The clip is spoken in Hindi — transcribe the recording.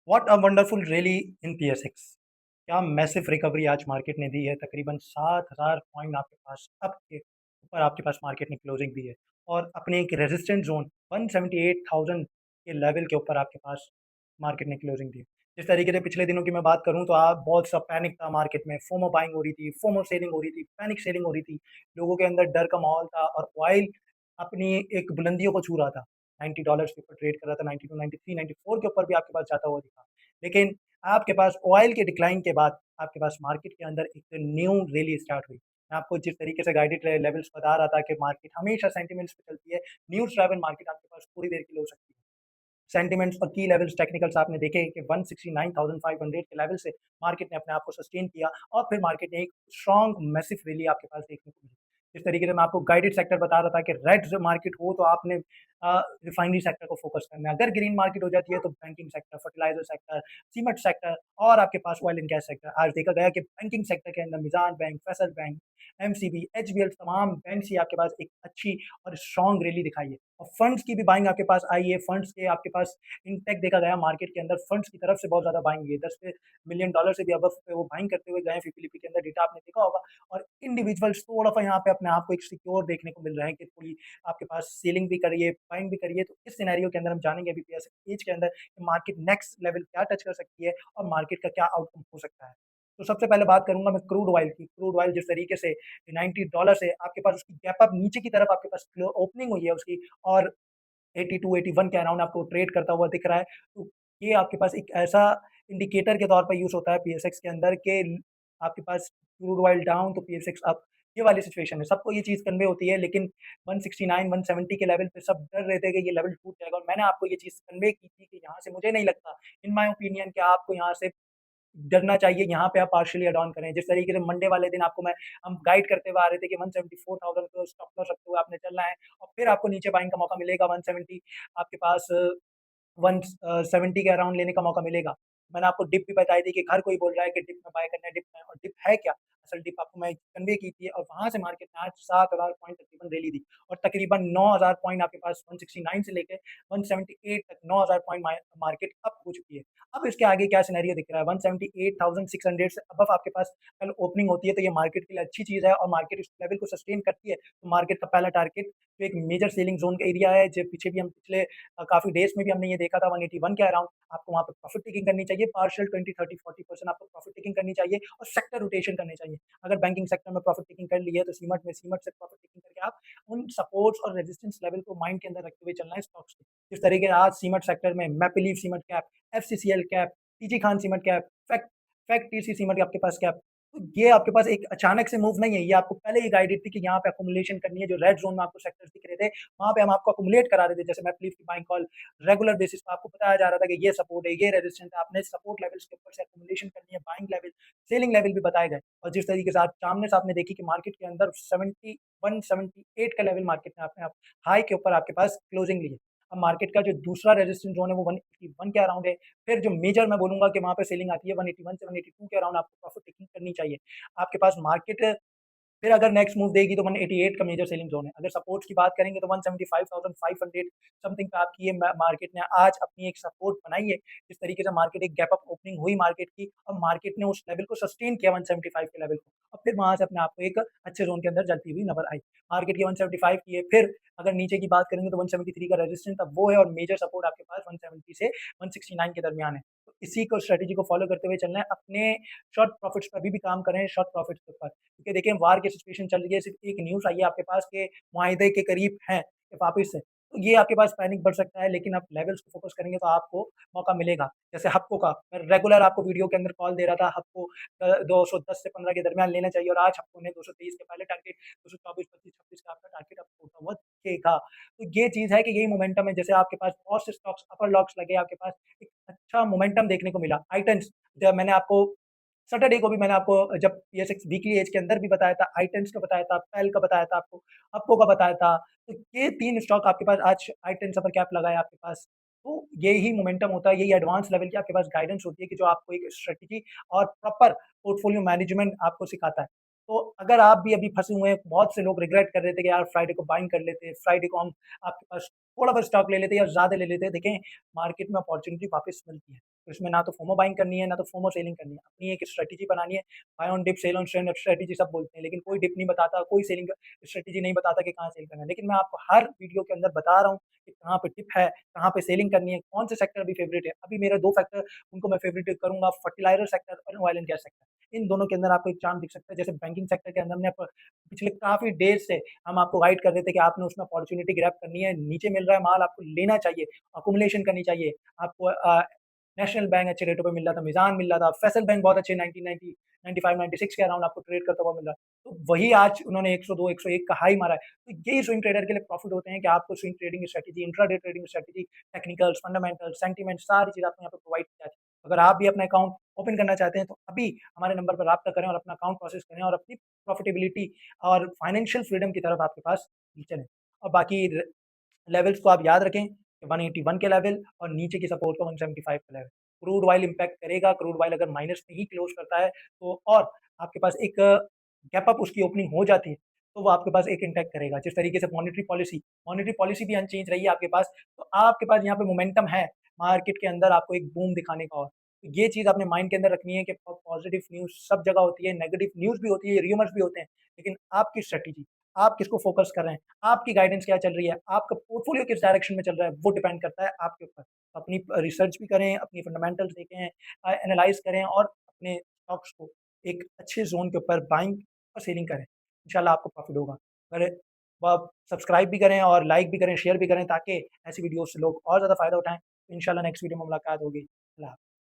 What a wonderful rally in PSX. क्या मैसिव रिकवरी आज मार्केट ने दी है। तकरीबन 7000 पॉइंट आपके पास अप के ऊपर आपके पास मार्केट ने क्लोजिंग दी है और अपने एक रेजिस्टेंट जोन 178,000 के लेवल के ऊपर आपके पास मार्केट ने क्लोजिंग दी है। जिस तरीके से पिछले दिनों की मैं बात करूं तो आप बहुत सा पैनिक था मार्केट में, फोमो बाइंग हो रही थी, फोमो सेलिंग हो रही थी, पैनिक सेलिंग हो रही थी, लोगों के अंदर डर का माहौल था और ऑयल अपनी एक बुलंदियों को छू रहा था। $90 के ऊपर ट्रेड कर रहा था, 92, 93, 94 के ऊपर भी आपके पास जाता हुआ दिखा। लेकिन आपके पास ऑयल के डिक्लाइन के बाद आपके पास मार्केट के अंदर एक न्यू रैली स्टार्ट हुई। मैं आपको जिस तरीके से गाइडेड लेवल्स बता रहा था कि मार्केट हमेशा सेंटिमेंट्स पे चलती है, न्यूज़ ड्राइवन मार्केट आपके पास थोड़ी देर के लिए हो सकती है। सेंटिमेंट्स और की लेवल्स टेक्निकल्स आपने देखे कि 169,500 के लेवल से मार्केट ने अपने आप को सस्टेन किया और फिर मार्केट ने एक स्ट्रॉन्ग मैसिव रैली आपके पास देखने को मिली। जिस तरीके से मैं आपको गाइडेड सेक्टर बता रहा था कि रेड जो मार्केट हो तो आपने रिफाइनरी सेक्टर को फोकस करना है। अगर ग्रीन मार्केट हो जाती है तो banking sector, fertiliser sector, cement sector और आपके पास ऑयल एंड गैस सेक्टर। आज देखा गया कि बैंकिंग सेक्टर के अंदर मिज़ान बैंक, फैसल बैंक, एमसीबी, एचबीएल तमाम बैंक्स ही आपके पास एक अच्छी और स्ट्रॉन्ग रैली दिखाई है। और फंड्स की भी बाइंग आपके पास आई है। फंड्स के आपके पास इनटेक देखा गया मार्केट के अंदर फंड्स की तरफ से बहुत ज़्यादा बाइंग हुई है। 10 मिलियन डॉलर से भी अबव पे वो बाइंग करते हुए गए हैं। फिलिपी के अंदर डेटा आपने देखा होगा और इंडिविजुअल्स थोड़ा-सा यहाँ पे अपने आप को एक सिक्योर देखने को मिल रहा है कि थोड़ी आपके पास सेलिंग भी करी है, बाइंग भी करी है। तो इस सिनेरियो के अंदर हम जानेंगे अभी एज के अंदर कि मार्केट नेक्स्ट लेवल क्या टच कर सकती है और मार्केट का क्या आउटकम हो सकता है। तो सबसे पहले बात करूँगा मैं क्रूड ऑयल की। क्रूड ऑयल जिस तरीके से $90 से आपके पास उसकी गैप अप नीचे की तरफ आपके पास ओपनिंग हुई है उसकी और 82, 81 के अराउंड आपको ट्रेड करता हुआ दिख रहा है। तो ये आपके पास एक ऐसा इंडिकेटर के तौर पर यूज़ होता है पीएसएक्स के अंदर के आपके पास क्रूड ऑयल डाउन तो पीएसएक्स अप, ये वाली सिचुएशन है। सबको ये चीज़ कन्वे होती है लेकिन 169, 170 के लेवल पे सब डर रहे थे कि ये लेवल टूट जाएगा और मैंने आपको ये चीज़ कन्वे की थी कि यहाँ से मुझे नहीं लगता इन माय ओपिनियन कि आपको यहाँ से डरना चाहिए, यहाँ पे आप पार्शियली एड ऑन करें। जिस तरीके से मंडे वाले दिन आपको मैं हम गाइड करते हुए आ रहे थे कि 174,000 को स्टॉप लॉस रखते हुए आपने चलना है और फिर आपको नीचे बाइंग का मौका मिलेगा 170 आपके पास 170 के अराउंड लेने का मौका मिलेगा। मैंने आपको डिप भी बताई थी कि हर कोई बोल रहा है कि डिप में बाय करना है, डिप में और डिप है क्या? असल डिप आपको मैं कन्वे की थी और वहाँ से मार्केट ने आज 7,000 पॉइंट तकरीबन रैली दी और तकरीबन 9,000 पॉइंट आपके पास 169 से लेके 178 तक 9,000 पॉइंट मार्केट अप हो चुकी है। अब इसके आगे क्या सिनेरियो दिख रहा है 178,600 से अबव आपके पास कल ओपनिंग होती है तो ये मार्केट के लिए अच्छी चीज़ है और मार्केट इस लेवल को सस्टेन करती है, तो मार्केट का पहला टारगेट जो एक मेजर सेलिंग ज़ोन का एरिया है, जो पीछे भी हम पिछले काफ़ी डेज़ में भी हमने ये देखा था 181 के अराउंड आपको वहाँ पे प्रॉफिट टेकिंग करनी चाहिए, पार्शियल 20, 30, 40% आपको प्रॉफिट टेकिंग करनी चाहिए और सेक्टर रोटेशन करने चाहिए। अगर बैंकिंग सेक्टर में प्रॉफिट टेकिंग कर ली है, तो सीमेंट से प्रॉफिट टेकिंग करके आप उन सपोर्ट्स और रेजिस्टेंस लेवल को माइंड के अंदर रखते हुए चलना है स्टॉक्स को। जिस तरीके से आज सीमेंट सेक्टर में Maple Leaf cement cap, FCCL cap, DG Khan cement cap, फैक्ट टीसी सीमेंट आपके पास कैप। तो ये आपके पास एक अचानक से मूव नहीं है, ये आपको पहले ही गाइडेड थी कि यहाँ पे अकुमुलेशन करनी है। जो रेड ज़ोन में आपको सेक्टर्स दिख रहे थे, वहाँ पे हम आपको अकुमुलेट करा रहे थे। जैसे मैपलीव की बाइंग कॉल रेगुलर बेसिस पे आपको बताया जा रहा था कि ये सपोर्ट है, ये रेजिस्टेंस है, आपने सपोर्ट लेवल्स के ऊपर से अकुमुलेशन करनी है, बाइंग लेवल, सेलिंग लेवल भी बताए गए। और जिस तरीके से आज सामने से आपने देखी कि मार्केट के अंदर 71, 78 का लेवल मार्केट ने अपने आप हाई के ऊपर आपके पास क्लोजिंग ली है। अब मार्केट का जो दूसरा रेजिस्टेंस जोन है वो 181 के अराउंड है। फिर जो मेजर मैं बोलूँगा कि वहाँ पे सेलिंग आती है 181 से 182 के अराउंड आपको प्रॉफिट टेकिंग करनी चाहिए। आपके पास मार्केट फिर अगर नेक्स्ट मूव देगी तो 188 का मेजर सेलिंग जोन है। अगर सपोर्ट्स की बात करेंगे तो 175,500 समथिंग पे आपकी ये मार्केट ने आज अपनी एक सपोर्ट बनाई है। जिस तरीके से मार्केट एक गैप अप ओपनिंग हुई मार्केट की और मार्केट ने उस लेवल को सस्टेन किया 175 के लेवल को और फिर वहाँ से अपने आप को एक अच्छे जोन के अंदर चलती हुई नज़र आई। मार्केट की 175 की है, फिर अगर नीचे की बात करेंगे तो 173 का रेजिस्टेंस अब वो है और मेजर सपोर्ट आपके पास 170 से 169 के दरमियान है। तो इसी को स्ट्रेटेजी को फॉलो करते हुए चलना है। अपने शॉर्ट प्रॉफिट्स पे अभी भी काम करें शॉर्ट प्रॉफिट्स के ऊपर। क्योंकि देखिए वार की सिचुएशन चल रही है, सिर्फ़ एक न्यूज़ आई है आपके पास के मुआहिदे के करीब हैं वापिस से। तो ये आपके पास पैनिक बढ़ सकता है लेकिन आप लेवल्स को फ़ोकस करेंगे तो आपको मौका मिलेगा। जैसे हप्को का मैं रेगुलर आपको वीडियो के अंदर कॉल दे रहा था हप्को 210 से 15 के दरमियान लेना चाहिए और आज हप्को ने 223 के पहले टारगेट 224, 25, 26 का आपका टारगेट अब टूटा हुआ दिखेगा। तो ये चीज़ है कि यही मोमेंटम है जैसे आपके पास बहुत से स्टॉक्स अपर लॉक्स लगे आपके पास एक अच्छा मोमेंटम देखने को मिला। टाइटन्स जब मैंने आपको सैटरडे को भी मैंने आपको जब पीएसएक्स वीकली एज के अंदर भी बताया था, आइटेंस का बताया था, पेल का बताया था आपको, अप्को का बताया था। तो ये 3 स्टॉक आपके पास आज आइटेंस अपर कैप लगा है आपके पास। तो यही मोमेंटम होता है, यही एडवांस लेवल की आपके पास गाइडेंस होती है कि जो आपको एक स्ट्रेटेजी और प्रॉपर पोर्टफोलियो मैनेजमेंट आपको सिखाता है। तो अगर आप भी अभी फँसे हुए हैं, बहुत से लोग रिग्रेट कर रहे थे कि यार फ्राइडे को बाइंग कर लेते, फ्राइडे को हम आपके पास थोड़ा बहुत स्टॉक ले लेते हैं या ज़्यादा ले लेते हैं। देखें, मार्केट में अपॉर्च्युनिटी वापस मिलती है, तो इसमें ना तो फोमो बाइंग करनी है, ना तो फोमो सेलिंग करनी है। अपनी एक स्ट्रैटेजी बनानी है, buy on dip, sell on trend strategy सब बोलते हैं, लेकिन कोई डिप नहीं बताता, कोई सेलिंग स्ट्रैटेजी नहीं बताता कि कहाँ सेल करना है। लेकिन मैं आपको हर वीडियो के अंदर बता रहा हूँ कि कहाँ पे टिप है, कहाँ पे सेलिंग करनी है, कौन से सेक्टर अभी फेवरेट है। अभी मेरे 2 फैक्टर उनको मैं फेवरेट करूँगा, फर्टिलाइज़र सेक्टर और ऑयल एंड गैस सेक्टर। इन दोनों के अंदर आपको एक चांस दिख सकता है। जैसे बैंकिंग सेक्टर के अंदर हमने पिछले काफ़ी डेज़ से हम आपको गाइड कर रहे थे कि आपने उसमें अपॉर्च्युनिटी ग्रैब करनी है, नीचे मिल रहा है माल, आपको लेना चाहिए, अकुमुलेशन करनी चाहिए। आपको नेशनल बैंक अच्छे रेटों पे मिल रहा था, मिज़ान मिल रहा था, फेसल बैंक बहुत अच्छे 1990, 95, 96 के अराउंड आपको ट्रेड करता हुआ मिल रहा है। तो वही आज उन्होंने 102, 101 का हाई मारा है। तो यही स्विंग ट्रेडर के लिए प्रॉफिट होते हैं कि आपको swing trading strategy, intraday trading strategy, technicals, fundamentals, sentiment सारी चीज़ आपको यहाँ पे प्रोवाइड की जाती है। अगर आप भी अपना अकाउंट ओपन करना चाहते हैं तो अभी हमारे नंबर पर राब्ता करें और अपना अकाउंट प्रोसेस करें और अपनी प्रॉफिटेबिलिटी और फाइनेंशियल फ्रीडम की तरफ आपके पास चलें। और बाकी लेवल्स को आप याद रखें, 181 के लेवल और नीचे की सपोर्ट का 175 का लेवल। क्रूड ऑयल इम्पैक्ट करेगा, क्रूड ऑयल अगर माइनस में ही क्लोज़ करता है तो और आपके पास एक गैप अप उसकी ओपनिंग हो जाती है, तो वो आपके पास एक इम्पैक्ट करेगा। जिस तरीके से मॉनेटरी पॉलिसी भी अनचेंज रही है आपके पास, तो आपके पास यहाँ पे मोमेंटम है, मार्केट के अंदर आपको एक बूम दिखाने का और। तो ये चीज़ आपने माइंड के अंदर रखनी है कि पॉजिटिव न्यूज़ सब जगह होती है, नेगेटिव न्यूज़ भी होती है, र्यूमर्स भी होते हैं, लेकिन आपकी स्ट्रैटेजी, आप किसको फ़ोकस कर रहे हैं, आपकी गाइडेंस क्या चल रही है, आपका पोर्टफोलियो किस डायरेक्शन में चल रहा है, वो डिपेंड करता है आपके ऊपर। अपनी रिसर्च भी करें, अपनी फंडामेंटल्स देखें, एनालाइज़ करें और अपने स्टॉक्स को एक अच्छे ज़ोन के ऊपर बाइंग और सेलिंग करें। इंशाल्लाह आपको प्रॉफ़िट होगा। अगर आप सब्सक्राइब भी करें और लाइक भी करें, शेयर भी करें ताकि ऐसी वीडियोज़ से लोग और ज़्यादा फ़ायदा उठाएँ। इंशाल्लाह नेक्स्ट वीडियो में मुलाकात होगी। अल्लाह हाफ़िज़।